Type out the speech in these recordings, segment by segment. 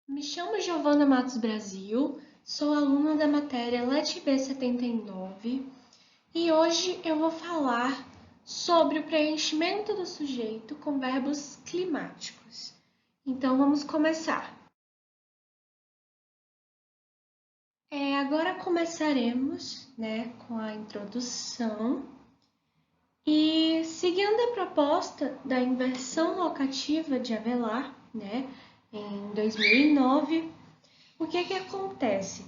Me chamo Giovana Matos Brasil, sou aluna da matéria LETB 79 e hoje eu vou falar sobre o preenchimento do sujeito com verbos climáticos. Então vamos começar. Agora começaremos, com a introdução e seguindo a proposta da inversão locativa de Avelar, em 2009. O que acontece?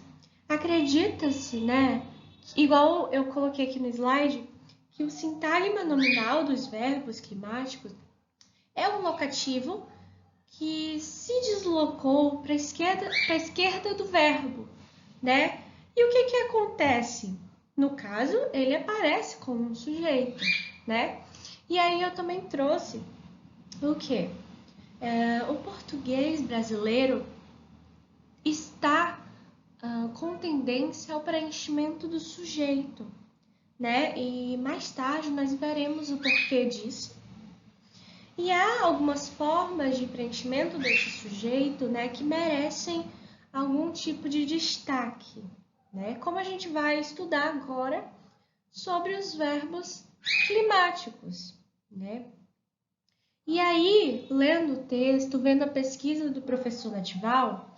Acredita-se, igual eu coloquei aqui no slide, que o sintagma nominal dos verbos climáticos é um locativo que se deslocou para a esquerda do verbo, né? E o que acontece? No caso, ele aparece como um sujeito, né? E aí eu também trouxe o quê? O português brasileiro está com tendência ao preenchimento do sujeito, né? E mais tarde nós veremos o porquê disso. E há algumas formas de preenchimento desse sujeito, que merecem algum tipo de destaque, né? Como a gente vai estudar agora sobre os verbos climáticos, né? E aí, lendo o texto, vendo a pesquisa do professor Natival,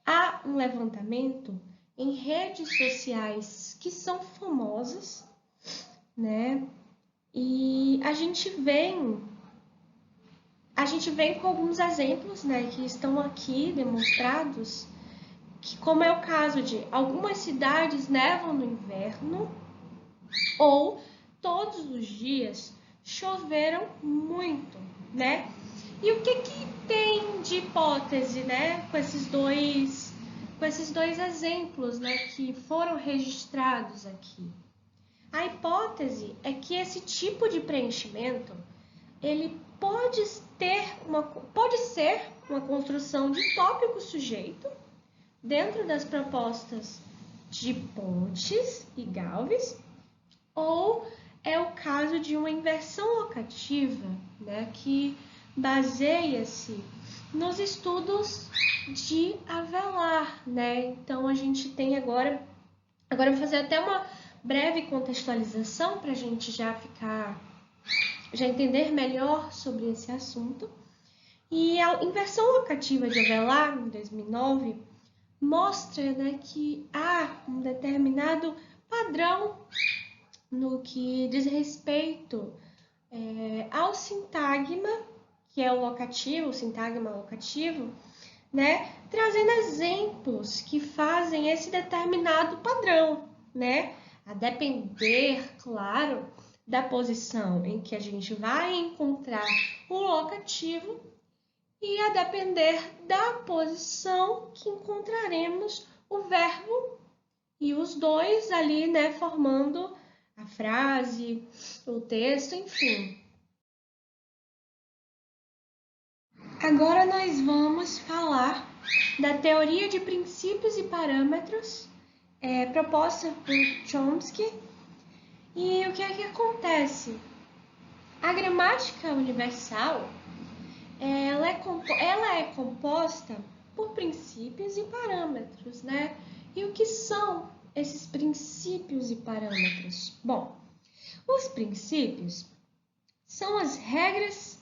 há um levantamento em redes sociais que são famosas, né? E a gente vem com alguns exemplos, que estão aqui demonstrados, que como é o caso de algumas cidades nevam no inverno ou todos os dias choveram muito, né? E o que tem de hipótese, com esses dois exemplos, que foram registrados aqui? A hipótese é que esse tipo de preenchimento, ele pode ser uma construção de tópico sujeito dentro das propostas de Pontes e Galvez, ou é o caso de uma inversão locativa, que baseia-se nos estudos de Avelar, Então a gente tem agora eu vou fazer até uma breve contextualização para a gente já entender melhor sobre esse assunto. E a inversão locativa de Avelar, em 2009, mostra, que há um determinado padrão no que diz respeito ao sintagma, que é o sintagma locativo, trazendo exemplos que fazem esse determinado padrão, a depender, claro, da posição em que a gente vai encontrar o locativo e a depender da posição que encontraremos o verbo e os dois ali, formando a frase, o texto, enfim. Agora nós vamos falar da teoria de princípios e parâmetros proposta por Chomsky. E o que acontece? A gramática universal ela é composta por princípios e parâmetros, E o que são esses princípios e parâmetros? Bom, os princípios são as regras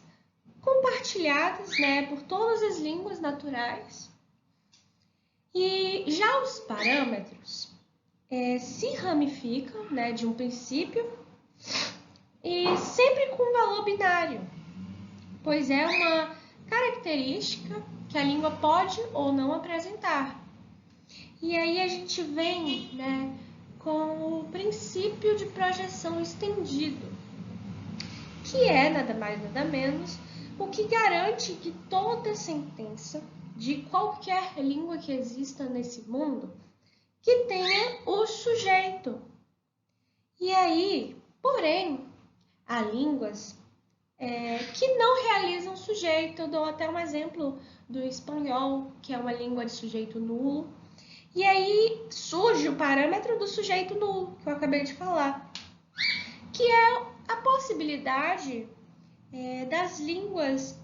compartilhadas, por todas as línguas naturais. E já os parâmetros se ramificam, de um princípio e sempre com valor binário, pois é uma característica que a língua pode ou não apresentar. E aí a gente vem, com o princípio de projeção estendido, que é nada mais nada menos o que garante que toda sentença de qualquer língua que exista nesse mundo que tenha o sujeito. E aí, porém, há línguas que não realizam sujeito. Eu dou até um exemplo do espanhol, que é uma língua de sujeito nulo. E aí surge o parâmetro do sujeito nulo, que eu acabei de falar, que é a possibilidade das línguas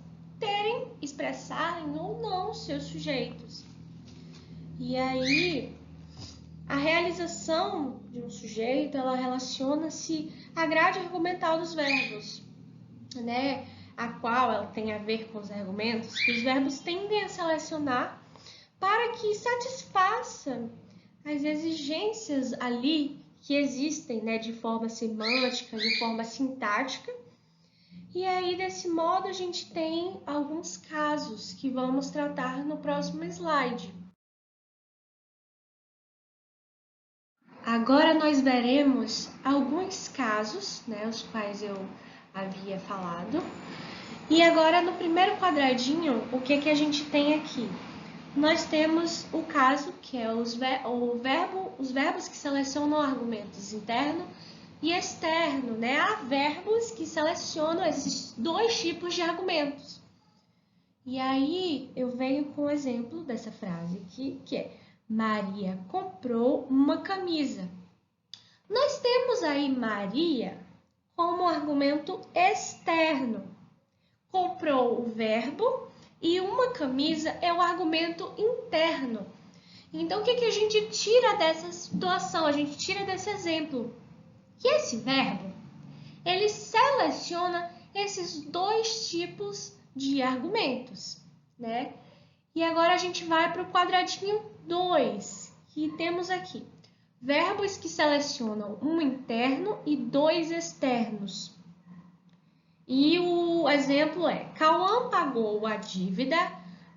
expressarem ou não seus sujeitos. E aí, a realização de um sujeito, ela relaciona-se à grade argumental dos verbos, né? A qual ela tem a ver com os argumentos que os verbos tendem a selecionar para que satisfaça as exigências ali que existem, né, de forma semântica, de forma sintática. E aí, desse modo, a gente tem alguns casos que vamos tratar no próximo slide. Agora nós veremos alguns casos, né, os quais eu havia falado. E agora, no primeiro quadradinho, o que a gente tem aqui? Nós temos o caso, que é os verbos que selecionam argumentos interno e externo, né? Há verbos que selecionam esses dois tipos de argumentos. E aí, eu venho com o exemplo dessa frase aqui, que é: Maria comprou uma camisa. Nós temos aí Maria como argumento externo. Comprou o verbo e uma camisa é o argumento interno. Então, o que a gente tira dessa situação? A gente tira desse exemplo que esse verbo, ele seleciona esses dois tipos de argumentos, né? E agora a gente vai para o quadradinho 2, que temos aqui verbos que selecionam um interno e dois externos. E o exemplo é: Cauã pagou a dívida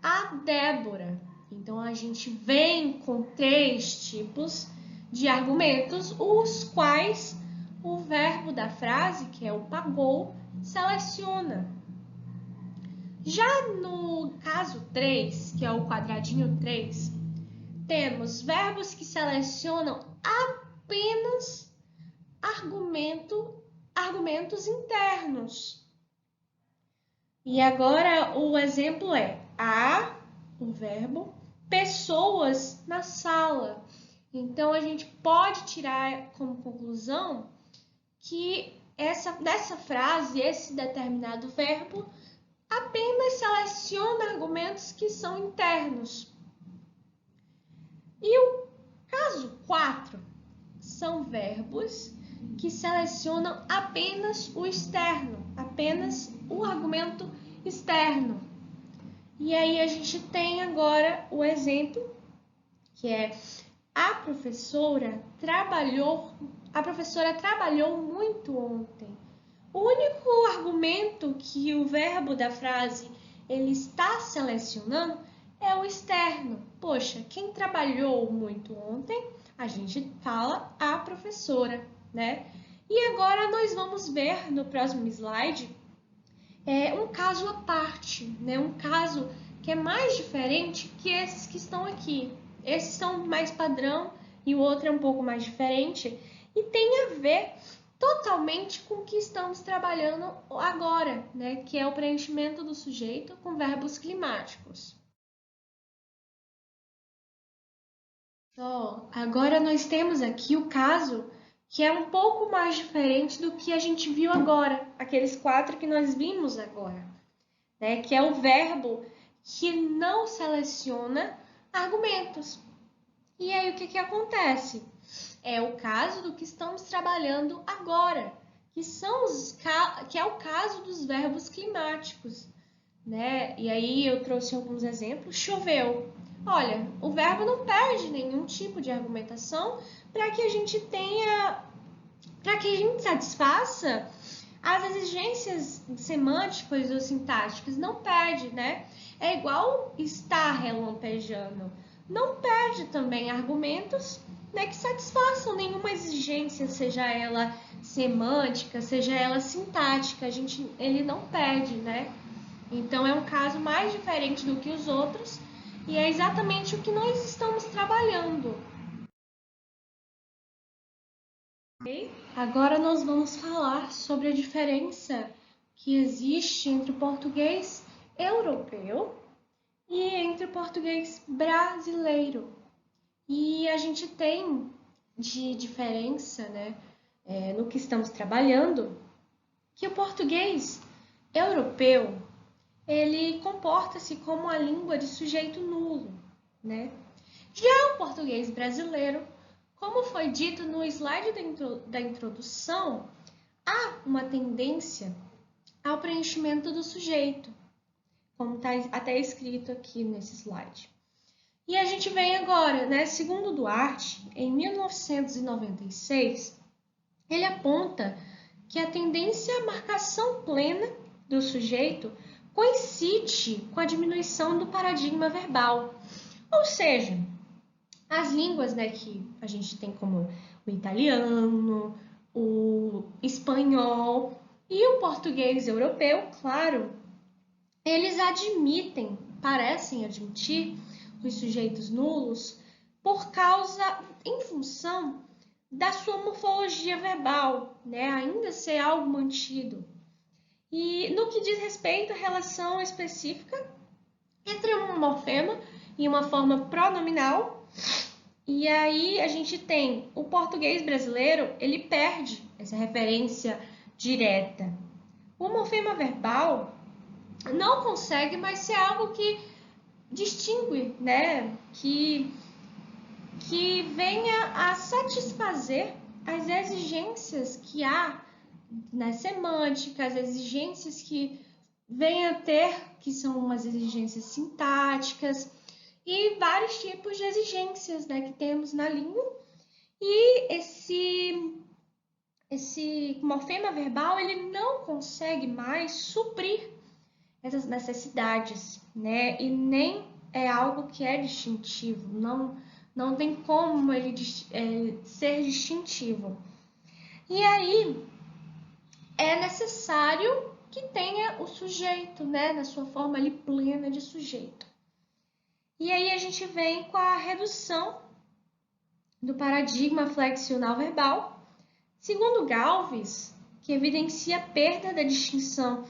a Débora. Então, a gente vem com três tipos de argumentos, os quais o verbo da frase, que é o pagou, seleciona. Já no caso 3, que é o quadradinho 3, temos verbos que selecionam apenas argumentos internos. E agora o exemplo é: há o verbo pessoas na sala. Então, a gente pode tirar como conclusão que dessa frase, esse determinado verbo apenas seleciona argumentos que são internos. E o caso 4 são verbos que selecionam apenas o externo, apenas o argumento externo. E aí a gente tem agora o exemplo, que é: a professora trabalhou muito ontem. O único argumento que o verbo da frase ele está selecionando é o externo. Poxa, quem trabalhou muito ontem? A gente fala a professora, né? E agora nós vamos ver no próximo slide um caso à parte, né? Um caso que é mais diferente que esses que estão aqui. Esses são mais padrão e o outro é um pouco mais diferente e tem a ver totalmente com o que estamos trabalhando agora, né? Que é o preenchimento do sujeito com verbos climáticos. Agora nós temos aqui o caso que é um pouco mais diferente do que a gente viu agora, aqueles 4 que nós vimos agora, né? Que é o verbo que não seleciona argumentos. E aí o que acontece? É o caso do que estamos trabalhando agora, que é o caso dos verbos climáticos, né? E aí eu trouxe alguns exemplos. Choveu. Olha, o verbo não perde nenhum tipo de argumentação para que a gente satisfaça as exigências semânticas ou sintáticas. Não perde, né? É igual está relampejando. Não perde também argumentos, né, que satisfaçam nenhuma exigência, seja ela semântica, seja ela sintática. Ele não perde, né? Então, é um caso mais diferente do que os outros e é exatamente o que nós estamos trabalhando. Agora nós vamos falar sobre a diferença que existe entre o português europeu e entre o português brasileiro. E a gente tem de diferença, né, no que estamos trabalhando, que o português europeu ele comporta-se como a língua de sujeito nulo, né? Já o português brasileiro, como foi dito no slide da introdução, há uma tendência ao preenchimento do sujeito, como está até escrito aqui nesse slide. E a gente vem agora, né? Segundo Duarte, em 1996, ele aponta que a tendência à marcação plena do sujeito coincide com a diminuição do paradigma verbal. Ou seja, as línguas, né, que a gente tem como o italiano, o espanhol e o português europeu, claro, eles admitem, parecem admitir, os sujeitos nulos em função da sua morfologia verbal, né, ainda ser algo mantido. E no que diz respeito à relação específica entre um morfema e uma forma pronominal, e aí a gente tem o português brasileiro, ele perde essa referência direta. O morfema verbal não consegue mais ser algo que distingue, né? Que venha a satisfazer as exigências que há na semântica, as exigências que vem a ter, que são umas exigências sintáticas e vários tipos de exigências, né, que temos na língua. E esse morfema verbal, ele não consegue mais suprir essas necessidades, né, e nem é algo que é distintivo, não tem como ele ser distintivo. E aí é necessário que tenha o sujeito, né, na sua forma ali plena de sujeito. E aí a gente vem com a redução do paradigma flexional verbal, segundo Galvez, que evidencia a perda da distinção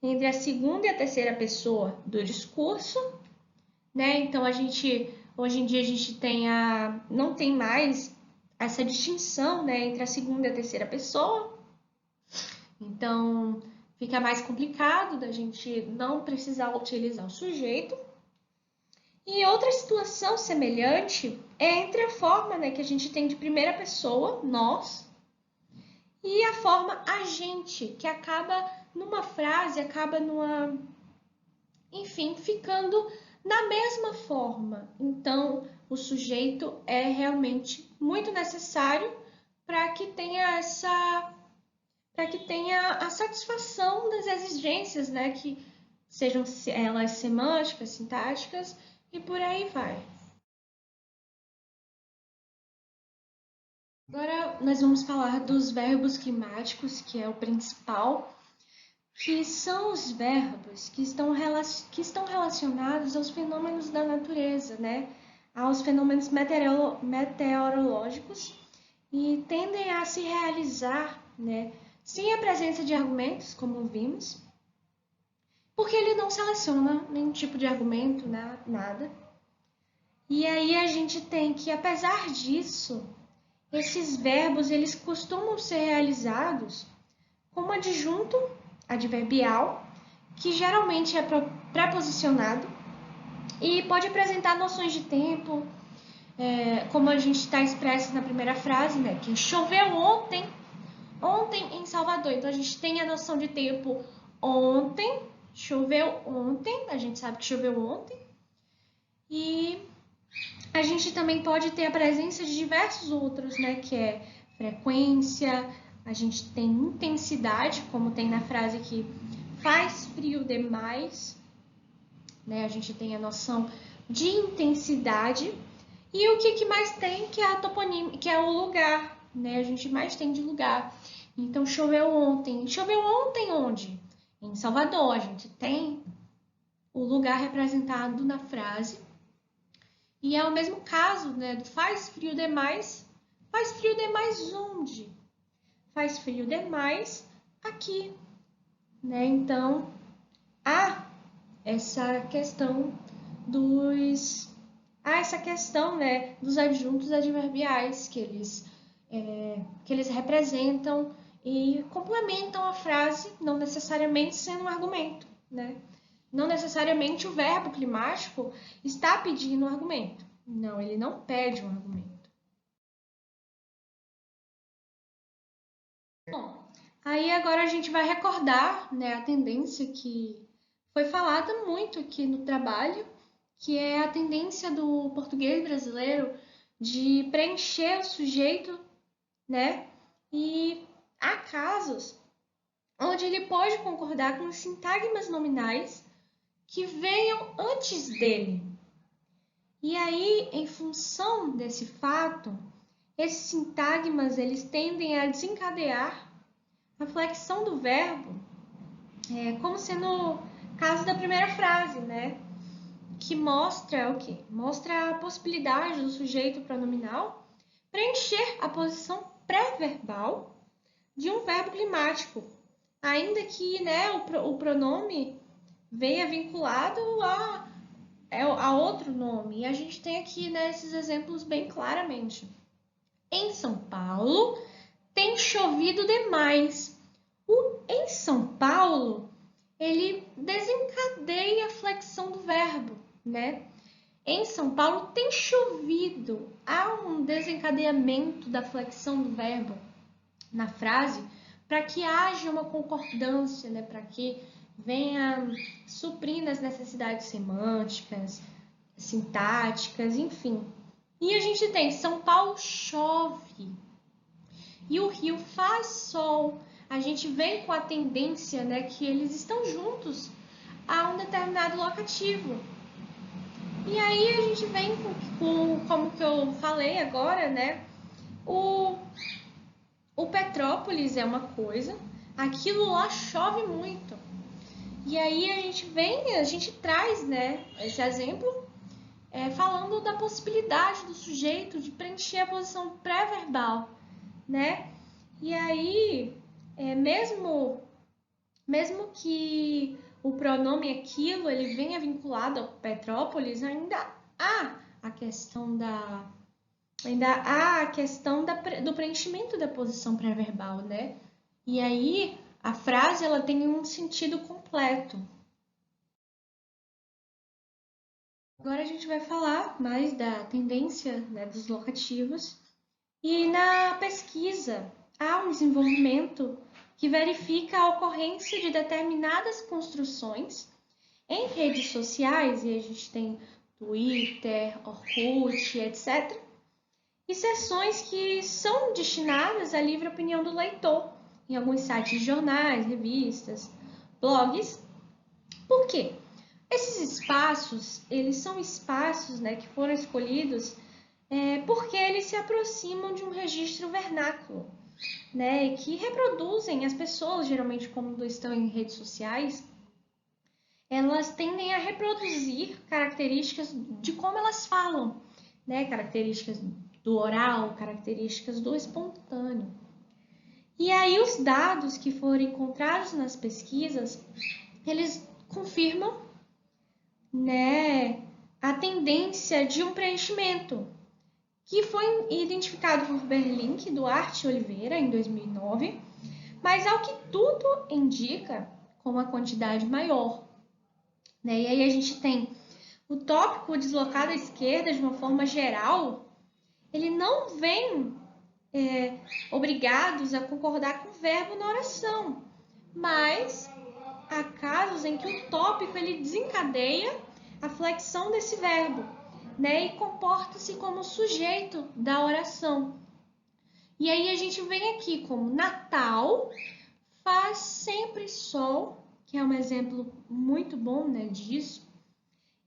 entre a segunda e a terceira pessoa do discurso, né? Então hoje em dia a gente não tem mais essa distinção, né, entre a segunda e a terceira pessoa. Então fica mais complicado da gente não precisar utilizar o sujeito. E outra situação semelhante é entre a forma, né, que a gente tem de primeira pessoa, nós, e a forma agente, que acaba numa frase, enfim, ficando na mesma forma. Então, o sujeito é realmente muito necessário para que tenha a satisfação das exigências, né, que sejam elas semânticas, sintáticas e por aí vai. Agora nós vamos falar dos verbos climáticos, que é o principal, que são os verbos que estão relacionados aos fenômenos da natureza, né? Aos fenômenos meteorológicos e tendem a se realizar, né, sem a presença de argumentos, como vimos, porque ele não seleciona nenhum tipo de argumento, nada. E aí a gente tem que, apesar disso, esses verbos eles costumam ser realizados como adjunto adverbial, que geralmente é preposicionado e pode apresentar noções de tempo, como a gente está expresso na primeira frase, né? Que choveu ontem em Salvador. Então a gente tem a noção de tempo ontem, choveu ontem, a gente sabe que choveu ontem. E a gente também pode ter a presença de diversos outros, né? Que é frequência, a gente tem intensidade, como tem na frase que faz frio demais, né? A gente tem a noção de intensidade. E o que mais tem, que é a toponímia, que é o lugar, né? A gente mais tem de lugar. Então, choveu ontem. Choveu ontem onde? Em Salvador. A gente tem o lugar representado na frase. E é o mesmo caso, né? Do faz frio demais. Faz frio demais onde? Faz frio demais aqui, né? Então, há essa questão né, dos adjuntos adverbiais que eles representam e complementam a frase, não necessariamente sendo um argumento, né? Não necessariamente o verbo climático está pedindo um argumento, Não, ele não pede um argumento. Bom, aí agora a gente vai recordar, né, a tendência que foi falada muito aqui no trabalho, que é a tendência do português brasileiro de preencher o sujeito, né? E há casos onde ele pode concordar com os sintagmas nominais que venham antes dele. E aí, em função desse fato, esses sintagmas eles tendem a desencadear a flexão do verbo, como sendo o caso da primeira frase, né? Que mostra o quê? Mostra a possibilidade do sujeito pronominal preencher a posição pré-verbal de um verbo climático, ainda que, né, o pronome venha vinculado a outro nome. E a gente tem aqui, né, esses exemplos bem claramente. Em São Paulo, tem chovido demais. O em São Paulo, ele desencadeia a flexão do verbo, né? Em São Paulo tem chovido. Há um desencadeamento da flexão do verbo na frase para que haja uma concordância, né? Para que venha suprindo as necessidades semânticas, sintáticas, enfim. E a gente tem São Paulo chove e o Rio faz sol. A gente vem com a tendência, né, que eles estão juntos a um determinado locativo. E aí a gente vem como que eu falei agora, né, o Petrópolis é uma coisa, aquilo lá chove muito. E aí a gente traz, né, esse exemplo falando da possibilidade do sujeito de preencher a posição pré-verbal, né? E aí, mesmo que o pronome aquilo ele venha vinculado ao Petrópolis, ainda há a questão do preenchimento da posição pré-verbal, né? E aí a frase ela tem um sentido completo. Agora a gente vai falar mais da tendência, né, dos locativos. E na pesquisa há um desenvolvimento que verifica a ocorrência de determinadas construções em redes sociais, e a gente tem Twitter, Orkut, etc. E seções que são destinadas à livre opinião do leitor, em alguns sites de jornais, revistas, blogs. Por quê? Esses espaços, eles são espaços, né, que foram escolhidos porque eles se aproximam de um registro vernáculo, né, que reproduzem as pessoas, geralmente quando estão em redes sociais, elas tendem a reproduzir características de como elas falam, né, características do oral, características do espontâneo. E aí os dados que foram encontrados nas pesquisas, eles confirmam, né, a tendência de um preenchimento que foi identificado por Berlink, Duarte e Oliveira em 2009, mas ao que tudo indica, com uma quantidade maior. Né? E aí a gente tem o tópico deslocado à esquerda de uma forma geral, ele não vem obrigados a concordar com o verbo na oração, mas há casos em que o tópico ele desencadeia a flexão desse verbo, né? E comporta-se como sujeito da oração. E aí a gente vem aqui como Natal faz sempre sol, que é um exemplo muito bom, né, disso.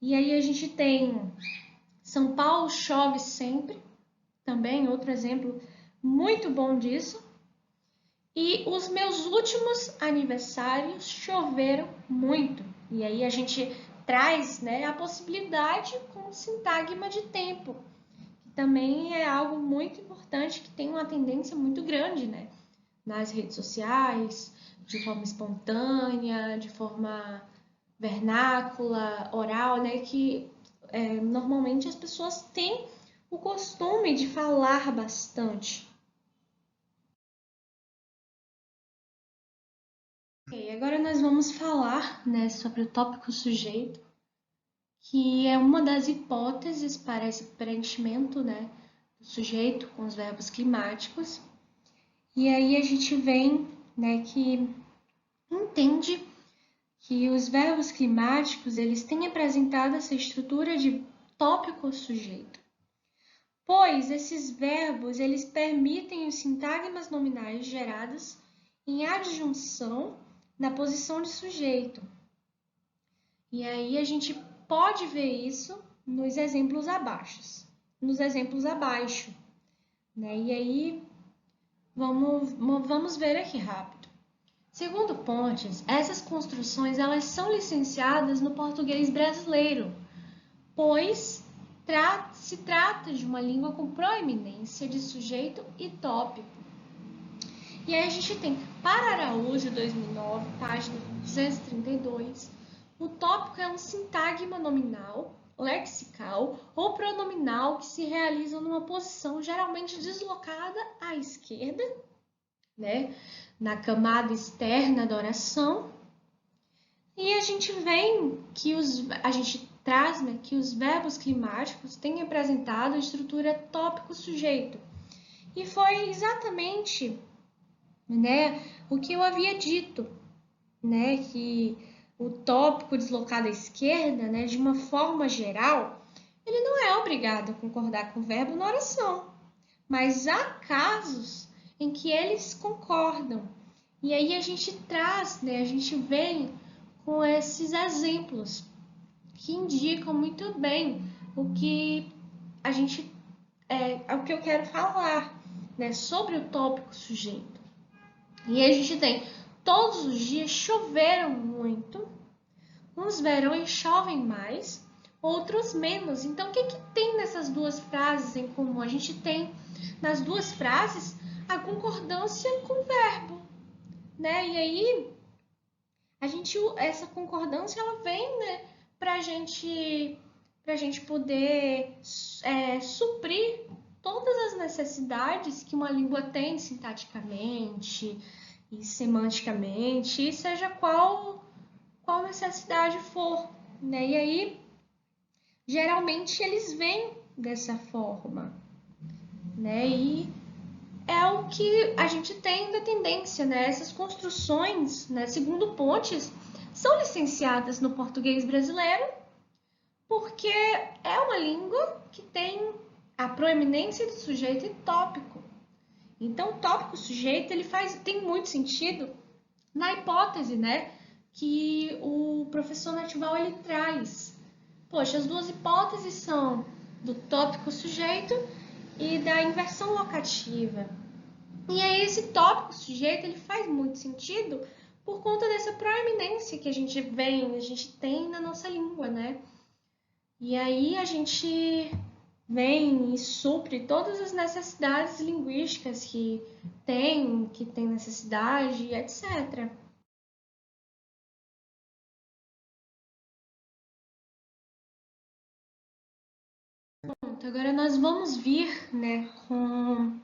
E aí a gente tem São Paulo chove sempre, também outro exemplo muito bom disso. E os meus últimos aniversários choveram muito. E aí a gente traz, né, a possibilidade com sintagma de tempo, que também é algo muito importante, que tem uma tendência muito grande, né, nas redes sociais, de forma espontânea, de forma vernácula, oral, né, que normalmente as pessoas têm o costume de falar bastante. Ok, agora nós vamos falar, né, sobre o tópico sujeito, que é uma das hipóteses para esse preenchimento, né, do sujeito com os verbos climáticos. E aí a gente vem, né, que entende que os verbos climáticos, eles têm apresentado essa estrutura de tópico-sujeito, pois esses verbos, eles permitem os sintagmas nominais gerados em adjunção na posição de sujeito. E aí a gente pode ver isso nos exemplos abaixo, né? E aí vamos ver aqui rápido. Segundo Pontes, essas construções elas são licenciadas no português brasileiro, pois se trata de uma língua com proeminência de sujeito e tópico. E aí a gente tem, para Araújo, 2009, página 232, o tópico é um sintagma nominal, lexical ou pronominal que se realiza numa posição geralmente deslocada à esquerda, né, na camada externa da oração. E a gente traz, né, que os verbos climáticos têm apresentado a estrutura tópico-sujeito. E foi exatamente, né, o que eu havia dito, né, que o tópico deslocado à esquerda, né, de uma forma geral, ele não é obrigado a concordar com o verbo na oração, mas há casos em que eles concordam. E aí a gente traz, né, a gente vem com esses exemplos que indicam muito bem o que o que eu quero falar, né, sobre o tópico sujeito. E aí a gente tem: todos os dias choveram muito, uns verões chovem mais, outros menos. Então, o que tem nessas duas frases em comum? A gente tem nas duas frases a concordância com o verbo, né? E aí, essa concordância, ela vem, né, pra gente poder suprir todas as necessidades que uma língua tem sintaticamente e semanticamente, e seja qual necessidade for, né? E aí, geralmente, eles vêm dessa forma, né? E é o que a gente tem da tendência, né? Essas construções, né, segundo Pontes, são licenciadas no português brasileiro porque é uma língua que tem a proeminência de sujeito e tópico. Então, o tópico-sujeito tem muito sentido na hipótese, né, que o professor Natival ele traz. Poxa, as duas hipóteses são do tópico-sujeito e da inversão locativa. E aí esse tópico-sujeito ele faz muito sentido por conta dessa proeminência que a gente tem na nossa língua, né? E aí a gente vem e supre todas as necessidades linguísticas que tem necessidade, etc. Pronto, agora nós vamos vir, né, com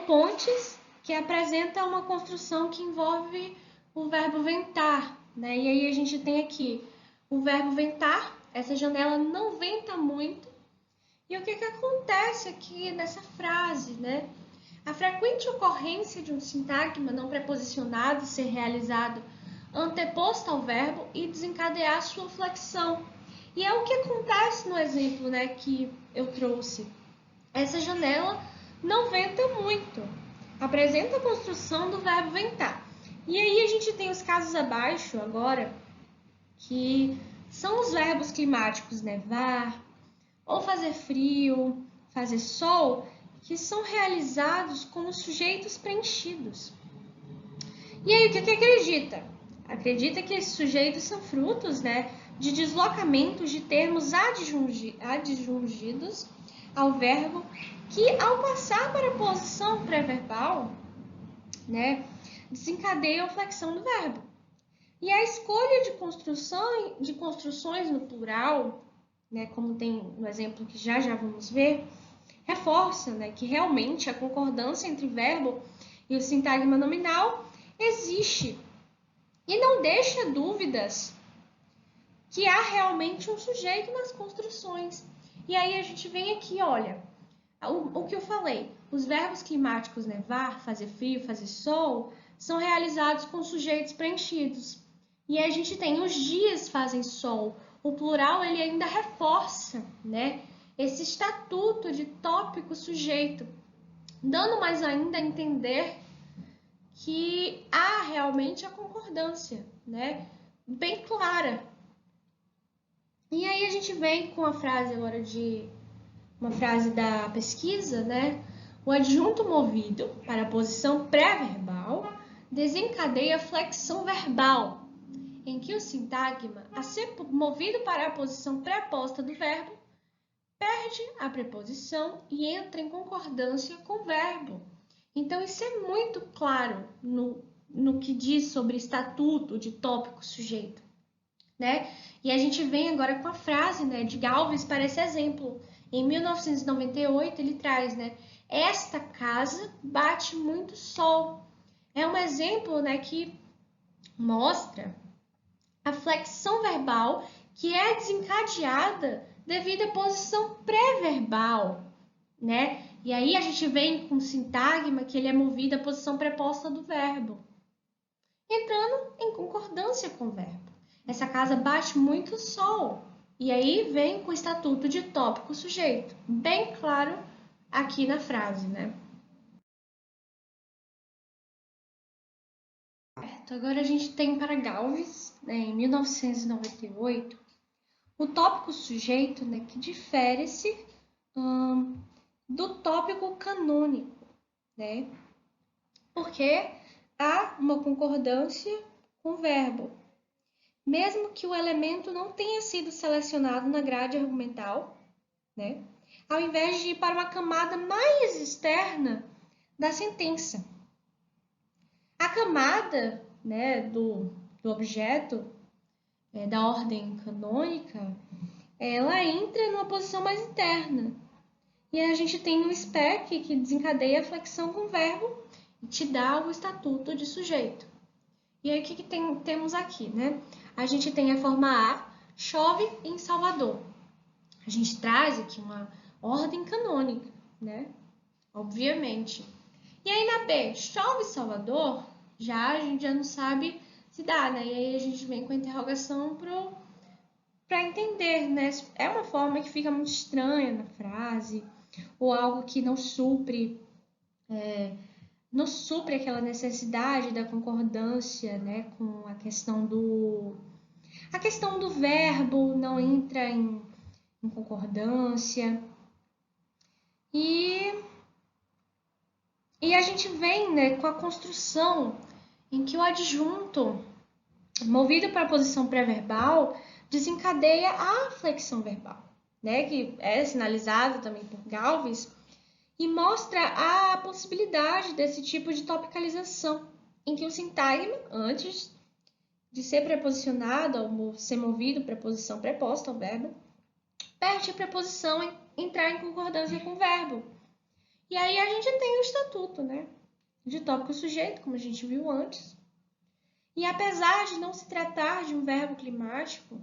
Pontes, que apresenta uma construção que envolve o verbo ventar, né? E aí a gente tem aqui o verbo ventar, essa janela não venta muito. E o que acontece aqui nessa frase, né? A frequente ocorrência de um sintagma não preposicionado ser realizado anteposto ao verbo e desencadear sua flexão. E é o que acontece no exemplo, né, que eu trouxe. Essa janela não venta muito, apresenta a construção do verbo ventar. E aí a gente tem os casos abaixo agora, que são os verbos climáticos nevar, ou fazer frio, fazer sol, que são realizados como sujeitos preenchidos. E aí o que acredita? Acredita que esses sujeitos são frutos, né, de deslocamentos de termos adjungidos ao verbo que, ao passar para a posição pré-verbal, né, desencadeia a flexão do verbo. E a escolha de construções no plural, né, como tem no exemplo que já vamos ver, reforça, né, que realmente a concordância entre o verbo e o sintagma nominal existe e não deixa dúvidas que há realmente um sujeito nas construções. E aí a gente vem aqui, olha, o que eu falei, os verbos climáticos nevar, fazer frio, fazer sol, são realizados com sujeitos preenchidos. E a gente tem os dias fazem sol. O plural ele ainda reforça, né, esse estatuto de tópico sujeito, dando mais ainda a entender que há realmente a concordância, né, bem clara. E aí a gente vem com a frase agora de uma frase da pesquisa, né? O adjunto movido para a posição pré-verbal desencadeia a flexão verbal, em que o sintagma, a ser movido para a posição pré-posta do verbo, perde a preposição e entra em concordância com o verbo. Então, isso é muito claro no que diz sobre estatuto de tópico sujeito, né? E a gente vem agora com a frase, né, de Galvez para esse exemplo. Em 1998, ele traz, né, esta casa bate muito sol. É um exemplo, né, que mostra a flexão verbal que é desencadeada devido à posição pré-verbal, né? E aí a gente vem com o sintagma que ele é movido à posição preposta do verbo, entrando em concordância com o verbo. Essa casa bate muito sol. E aí vem com o estatuto de tópico sujeito, bem claro aqui na frase, né? Agora a gente tem para Galvez, né, em 1998, o tópico sujeito, né, que difere-se do tópico canônico, né? Porque há uma concordância com o verbo. Mesmo que o elemento não tenha sido selecionado na grade argumental, né? Ao invés de ir para uma camada mais externa da sentença. A camada, né, do objeto, da ordem canônica, ela entra numa posição mais interna. E a gente tem um spec que desencadeia a flexão com o verbo e te dá o estatuto de sujeito. E aí, o que temos aqui, né? A gente tem a forma A, chove em Salvador. A gente traz aqui uma ordem canônica, né? Obviamente. E aí, na B, chove em Salvador, a gente já não sabe se dá, né? E aí, a gente vem com a interrogação para entender, né? É uma forma que fica muito estranha na frase, ou algo que não supre aquela necessidade da concordância, né, com a questão do verbo não entra em concordância. E a gente vem, né, com a construção em que o adjunto, movido para a posição pré-verbal, desencadeia a flexão verbal, né, que é sinalizada também por Galvez, e mostra a possibilidade desse tipo de topicalização, em que o sintagma, antes de ser preposicionado, ao ser movido para a posição preposta ao verbo, perde a preposição em entrar em concordância com o verbo. E aí a gente tem o estatuto, né, de tópico sujeito, como a gente viu antes. E apesar de não se tratar de um verbo climático,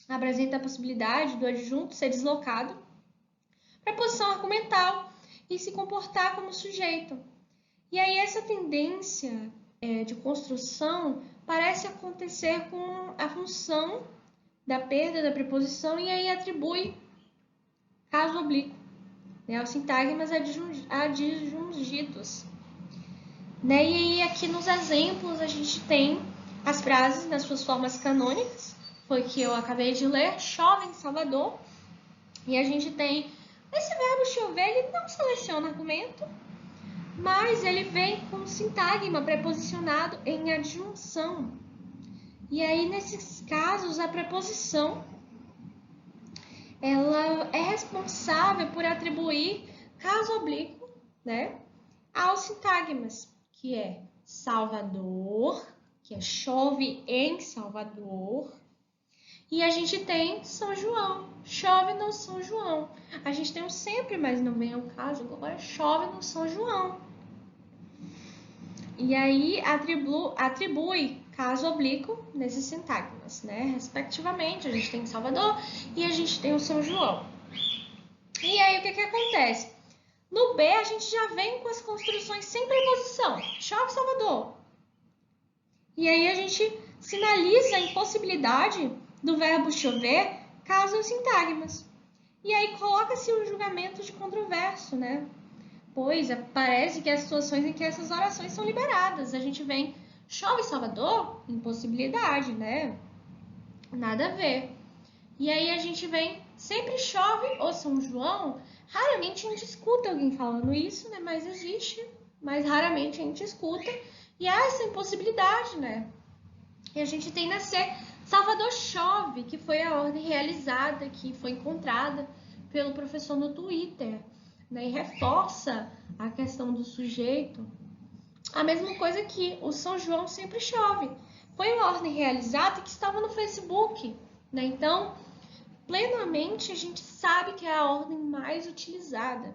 apresenta a possibilidade do adjunto ser deslocado para a posição argumental e se comportar como sujeito. E aí essa tendência de construção parece acontecer com a função da perda da preposição e aí atribui caso oblíquo, né, aos sintagmas adjungidos. Né? E aí aqui nos exemplos a gente tem as frases nas suas formas canônicas, foi que eu acabei de ler, chove em Salvador, e a gente tem esse verbo chover, ele não seleciona argumento, mas ele vem com sintagma preposicionado em adjunção. E aí, nesses casos, a preposição ela é responsável por atribuir caso oblíquo, né, aos sintagmas, que é Salvador, que é chove em Salvador, e a gente tem São João, chove no São João. A gente tem um sempre, mas não vem ao caso, agora chove no São João. E aí atribui caso oblíquo nesses sintagmas. delas, né? Respectivamente, a gente tem Salvador e a gente tem o São João. E aí, o que acontece? No B, a gente já vem com as construções sem preposição. Chove, Salvador. E aí, a gente sinaliza a impossibilidade do verbo chover caso os sintagmas. E aí, coloca-se o julgamento de controverso, né? Pois parece que há situações em que essas orações são liberadas. A gente vem, chove, Salvador, impossibilidade, né? Nada a ver. E aí, a gente vem, sempre chove, ou São João. Raramente a gente escuta alguém falando isso, né? Mas existe, mas raramente a gente escuta. E há essa impossibilidade, né? E a gente tem na C, Salvador chove, que foi a ordem realizada, que foi encontrada pelo professor no Twitter, né? E reforça a questão do sujeito. A mesma coisa que o São João sempre chove. Foi uma ordem realizada que estava no Facebook, né? Então, plenamente a gente sabe que é a ordem mais utilizada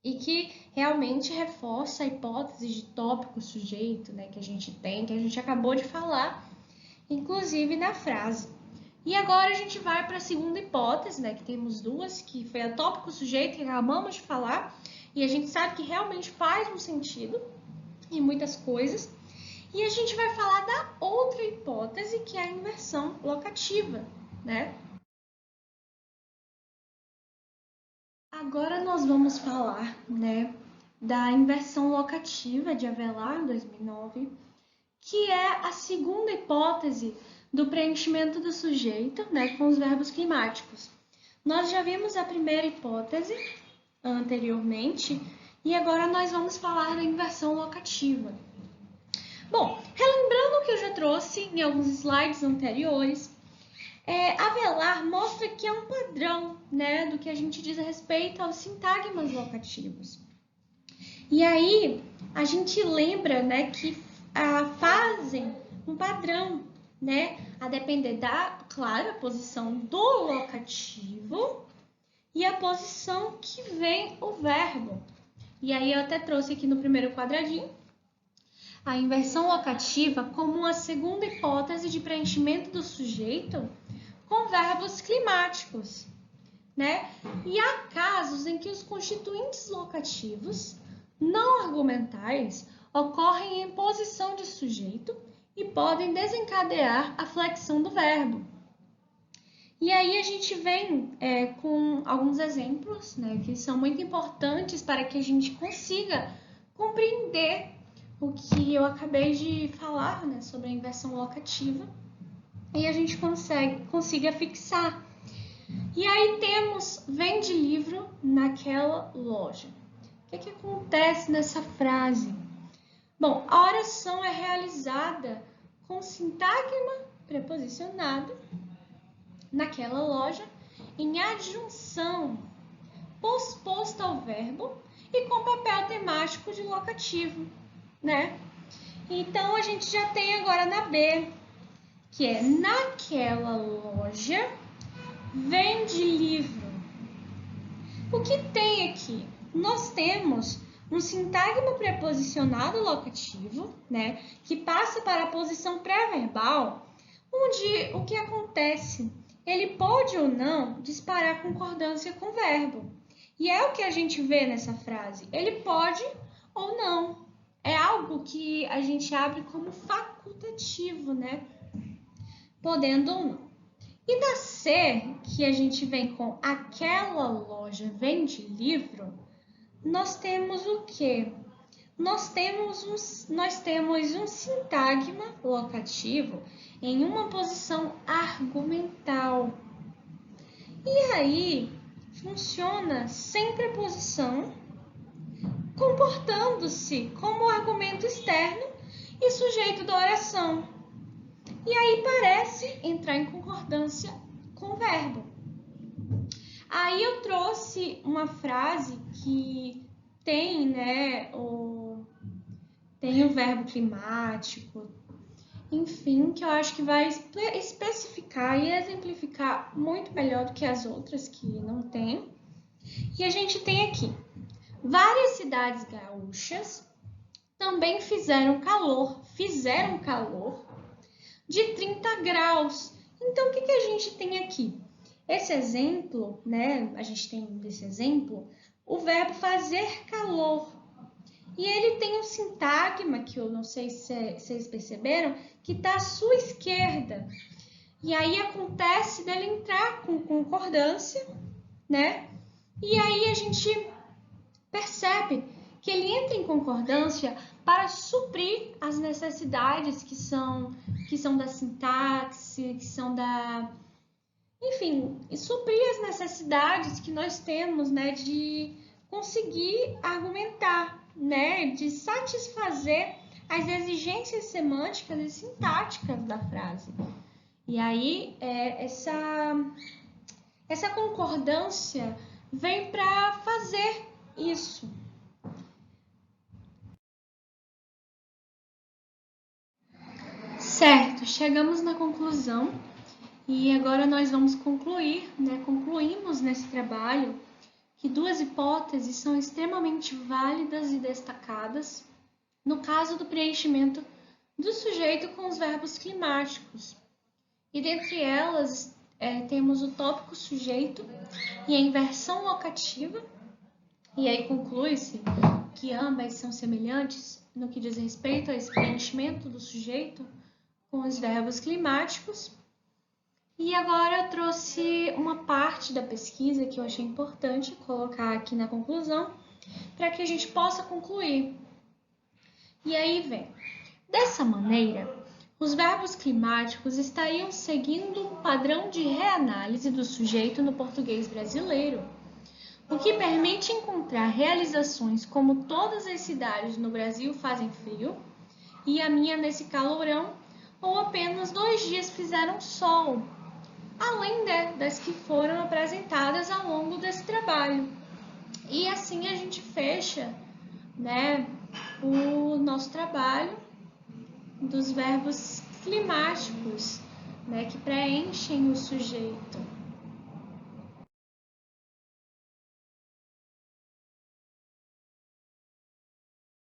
e que realmente reforça a hipótese de tópico-sujeito, né, que a gente tem, que a gente acabou de falar, inclusive na frase. E agora a gente vai para a segunda hipótese, né, que temos duas, que foi a tópico-sujeito, que acabamos de falar, e a gente sabe que realmente faz um sentido em muitas coisas. E a gente vai falar da outra hipótese, que é a inversão locativa, né? Agora nós vamos falar, né, da inversão locativa de Avelar, 2009, que é a segunda hipótese do preenchimento do sujeito, né, com os verbos climáticos. Nós já vimos a primeira hipótese anteriormente e agora nós vamos falar da inversão locativa. Bom, relembrando o que eu já trouxe em alguns slides anteriores, Avelar mostra que é um padrão, né, do que a gente diz a respeito aos sintagmas locativos. E aí, a gente lembra, né, que fazem um padrão, né, a depender da, claro, a posição do locativo e a posição que vem o verbo. E aí, eu até trouxe aqui no primeiro quadradinho a inversão locativa como uma segunda hipótese de preenchimento do sujeito com verbos climáticos, né? E há casos em que os constituintes locativos não argumentais ocorrem em posição de sujeito e podem desencadear a flexão do verbo. E aí a gente vem com alguns exemplos, né, que são muito importantes para que a gente consiga compreender o que eu acabei de falar, né, sobre a inversão locativa e a gente consiga fixar. E aí temos vende livro naquela loja. O que acontece nessa frase? Bom, a oração é realizada com sintagma preposicionado naquela loja em adjunção posposta ao verbo e com papel temático de locativo, né? Então, a gente já tem agora na B, que é naquela loja vende livro. O que tem aqui? Nós temos um sintagma preposicionado locativo, né, que passa para a posição pré-verbal, onde o que acontece? Ele pode ou não disparar concordância com o verbo. E é o que a gente vê nessa frase. Ele pode ou não. É algo que a gente abre como facultativo, né? Podendo ou não. E na C, que a gente vem com aquela loja vende livro, nós temos o quê? Nós temos um sintagma locativo em uma posição argumental. E aí, funciona sem preposição, comportando-se como argumento externo e sujeito da oração. E aí parece entrar em concordância com o verbo. Aí eu trouxe uma frase que tem, né, tem o verbo climático, enfim, que eu acho que vai especificar e exemplificar muito melhor do que as outras que não tem. E a gente tem aqui, várias cidades gaúchas também fizeram calor de 30 graus. Então, o que a gente tem aqui? Esse exemplo, né? A gente tem desse exemplo o verbo fazer calor. E ele tem um sintagma, que eu não sei se vocês perceberam, que está à sua esquerda. E aí acontece dele entrar com concordância, né? E aí a gente percebe que ele entra em concordância para suprir as necessidades que são da sintaxe, que são da... Enfim, suprir as necessidades que nós temos, né, de conseguir argumentar, né, de satisfazer as exigências semânticas e sintáticas da frase. E aí, essa concordância vem para fazer isso. Certo, chegamos na conclusão e agora nós vamos concluir, né? Concluímos nesse trabalho que duas hipóteses são extremamente válidas e destacadas no caso do preenchimento do sujeito com os verbos climáticos. E dentre elas, temos o tópico sujeito e a inversão locativa. E aí conclui-se que ambas são semelhantes no que diz respeito a esse preenchimento do sujeito com os verbos climáticos. E agora eu trouxe uma parte da pesquisa que eu achei importante colocar aqui na conclusão, para que a gente possa concluir. E aí vem. Dessa maneira, os verbos climáticos estariam seguindo um padrão de reanálise do sujeito no português brasileiro, o que permite encontrar realizações como todas as cidades no Brasil fazem frio, e a minha nesse calorão, ou apenas 2 dias fizeram sol, além das que foram apresentadas ao longo desse trabalho. E assim a gente fecha, né, o nosso trabalho dos verbos climáticos, né, que preenchem o sujeito.